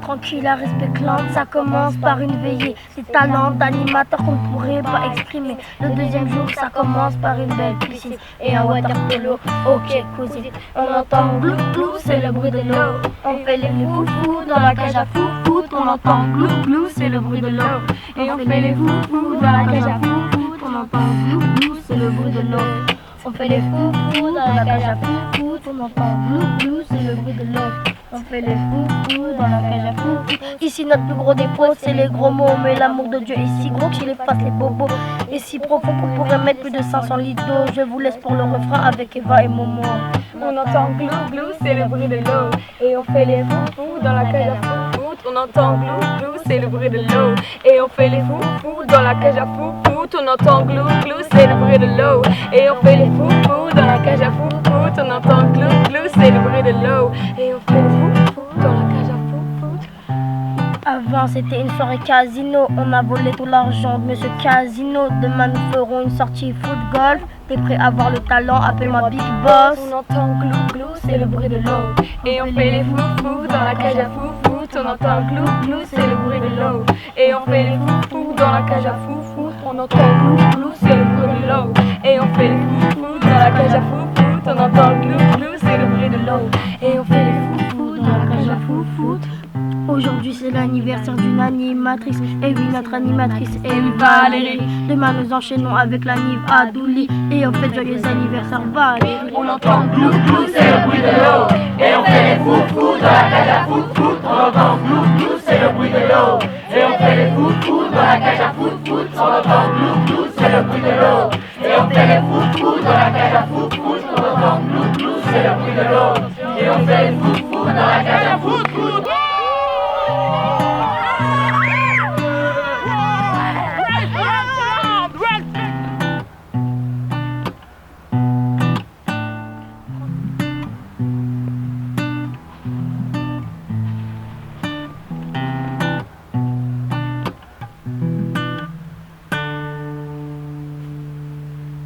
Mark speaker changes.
Speaker 1: Tranquille, à respectante, ça commence par une veillée. Des talents d'animateur qu'on ne pourrait pas exprimer. Le deuxième jour, ça commence par une belle piscine et un water polo. Ok, cousine, on entend glou glou, c'est le bruit de l'eau. On fait les foufous dans la cage à foufou. On entend glou glou, c'est le bruit de l'eau. Et on fait les foufous dans la cage à foufou. On entend glou glou, c'est le bruit de l'eau. On fait les foufous dans la cage à foufou. On entend glou glou, c'est le bruit de l'eau. On fait les foufous dans la cage à foufou. Ici notre plus gros défaut c'est les gros mots. Mais l'amour de Dieu est si gros qu'il efface les bobos. Et si profond qu'on pourrait mettre plus de 500 litres d'eau. Je vous laisse pour le refrain avec Eva et Momo.
Speaker 2: On entend glou glou, c'est le bruit de l'eau. Et on fait les foufous dans la cage à foufou. On entend glou glou, c'est le bruit de l'eau. Et on fait les foufous dans la cage à foufou. On entend glou glou, c'est le bruit de l'eau. Et on fait les foufous dans la cage à foufou. On entend glou glou, c'est le bruit de l'eau. Et on fait les foufous dans la cage à foufou.
Speaker 1: Avant c'était une soirée casino, on a volé tout l'argent de monsieur Casino. Demain nous ferons une sortie foot golf. T'es prêt à voir le talent, appelle-moi Big Boss.
Speaker 2: On entend glou glou, c'est le bruit de l'eau. Et on fait les foufous dans la cage à foufou. On entend glou glou, c'est le bruit de l'eau. Et on fait les foufous dans la cage à foufou. On entend glou glou, c'est le bruit de l'eau. Et on fait les foufous dans la cage à foufou. On entend glou glou, c'est le bruit de l'eau. Et on fait les foufous dans la cage à foufou.
Speaker 1: Aujourd'hui c'est l'anniversaire d'une animatrice. Et oui, notre animatrice est Valérie. Demain nous enchaînons avec l'anniv Adouli. Et on fait joyeux anniversaire Valérie.
Speaker 3: On entend glou glou, c'est le bruit de l'eau. Et on fait les foufous dans la cage à foufou. On entend glou glou, c'est le bruit de l'eau. Et on fait les foufous dans la cage à foufou. On entend glou glou, c'est le bruit de l'eau. Et on fait les foufous dans la cage à foufou. On entend glou glou, c'est le bruit de l'eau. Et on fait les foufous dans la cage à foufou.